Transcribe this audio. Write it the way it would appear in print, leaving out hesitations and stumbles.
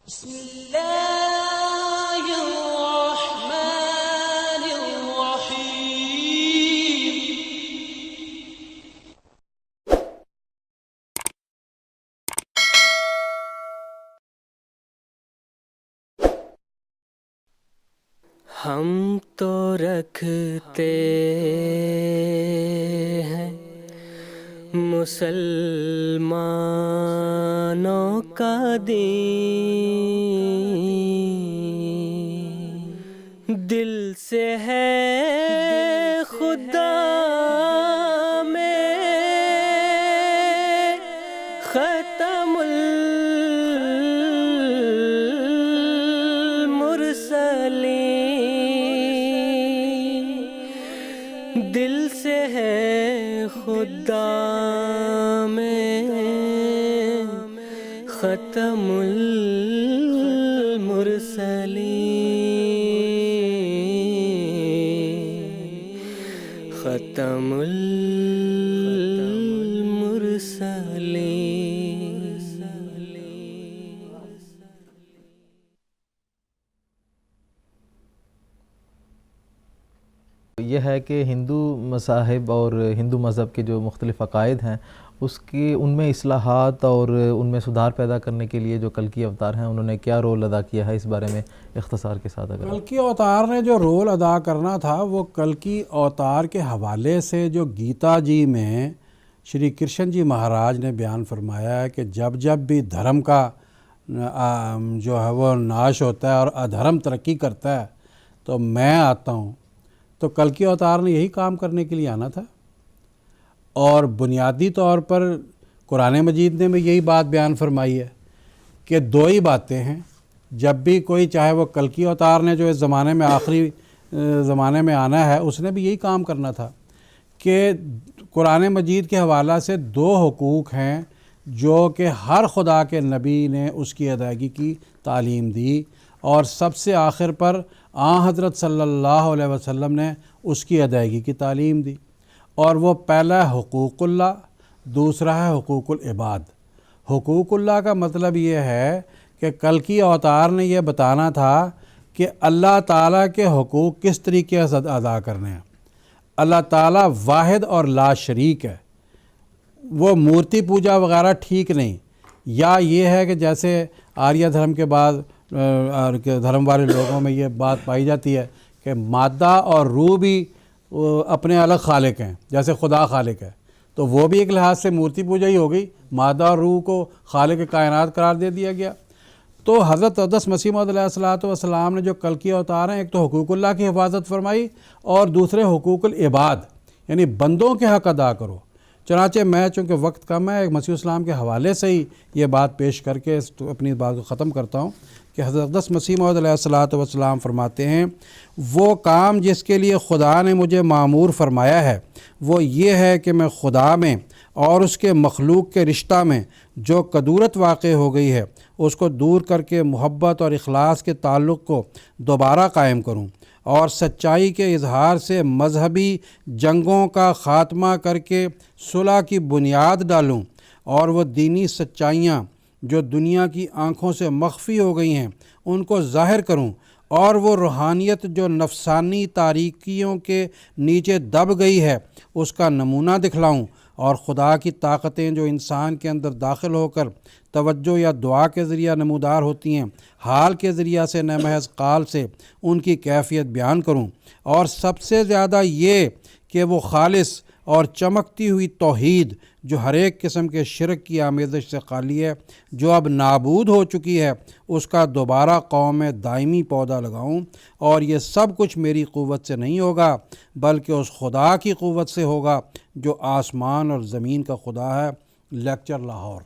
بسم اللہ الرحمن الرحیم۔ ہم تو رکھتے ہیں مسلمانوں کا دین، دل سے ہے خدا میں ختم المرسلین، دل سے ہے خدا میں ختم المرسلین، ختم المرسلین۔ یہ ہے کہ ہندو مذاہب اور ہندو مذہب کے جو مختلف عقائد ہیں ان میں اصلاحات اور ان میں سدھار پیدا کرنے کے لیے جو کلکی اوتار ہیں انہوں نے کیا رول ادا کیا ہے، اس بارے میں اختصار کے ساتھ اگر کلکی اوتار نے جو رول ادا کرنا تھا وہ کلکی اوتار کے حوالے سے جو گیتا جی میں شری کرشن جی مہاراج نے بیان فرمایا ہے کہ جب جب بھی دھرم کا جو ہے وہ ناش ہوتا ہے اور ادھرم ترقی کرتا ہے تو میں آتا ہوں، تو کلکی اوتار نے یہی کام کرنے کے لیے آنا تھا۔ اور بنیادی طور پر قرآن مجید نے بھی یہی بات بیان فرمائی ہے کہ دو ہی باتیں ہیں، جب بھی کوئی چاہے وہ کلکی اوتار نے جو اس زمانے میں آخری زمانے میں آنا ہے اس نے بھی یہی کام کرنا تھا کہ قرآن مجید کے حوالہ سے دو حقوق ہیں جو کہ ہر خدا کے نبی نے اس کی ادائیگی کی تعلیم دی، اور سب سے آخر پر حضرت صلی اللہ علیہ وسلم نے اس کی ادائیگی کی تعلیم دی، اور وہ پہلا ہے حقوق اللہ، دوسرا ہے حقوق العباد۔ حقوق اللہ کا مطلب یہ ہے کہ کلکی اوتار نے یہ بتانا تھا کہ اللہ تعالیٰ کے حقوق کس طریقے سے ادا کرنے ہیں۔ اللہ تعالیٰ واحد اور لا شریک ہے، وہ مورتی پوجا وغیرہ ٹھیک نہیں، یا یہ ہے کہ جیسے آریہ دھرم کے بعد دھرم والے لوگوں میں یہ بات پائی جاتی ہے کہ مادہ اور روح بھی اپنے الگ خالق ہیں، جیسے خدا خالق ہے، تو وہ بھی ایک لحاظ سے مورتی پوجا ہی ہو گئی، مادہ اور روح کو خالق کائنات قرار دے دیا گیا۔ تو حضرت اقدس مسیح موعود علیہ السلام نے جو کلکی اوتار ہیں، ایک تو حقوق اللہ کی حفاظت فرمائی اور دوسرے حقوق العباد، یعنی بندوں کے حق ادا کرو۔ چنانچہ میں چونکہ وقت کم ہے، ایک مسیح اسلام کے حوالے سے ہی یہ بات پیش کر کے اپنی بات کو ختم کرتا ہوں کہ حضرت اقدس مسیح موعود علیہ السلام فرماتے ہیں، وہ کام جس کے لیے خدا نے مجھے مامور فرمایا ہے وہ یہ ہے کہ میں خدا میں اور اس کے مخلوق کے رشتہ میں جو کدورت واقع ہو گئی ہے اس کو دور کر کے محبت اور اخلاص کے تعلق کو دوبارہ قائم کروں، اور سچائی کے اظہار سے مذہبی جنگوں کا خاتمہ کر کے صلح کی بنیاد ڈالوں، اور وہ دینی سچائیاں جو دنیا کی آنکھوں سے مخفی ہو گئی ہیں ان کو ظاہر کروں، اور وہ روحانیت جو نفسانی تاریکیوں کے نیچے دب گئی ہے اس کا نمونہ دکھلاؤں، اور خدا کی طاقتیں جو انسان کے اندر داخل ہو کر توجہ یا دعا کے ذریعہ نمودار ہوتی ہیں، حال کے ذریعہ سے نہ محض قال سے ان کی کیفیت بیان کروں، اور سب سے زیادہ یہ کہ وہ خالص اور چمکتی ہوئی توحید جو ہر ایک قسم کے شرک کی آمیزش سے خالی ہے، جو اب نابود ہو چکی ہے، اس کا دوبارہ قوم میں دائمی پودا لگاؤں، اور یہ سب کچھ میری قوت سے نہیں ہوگا بلکہ اس خدا کی قوت سے ہوگا جو آسمان اور زمین کا خدا ہے۔ لیکچر لاہور۔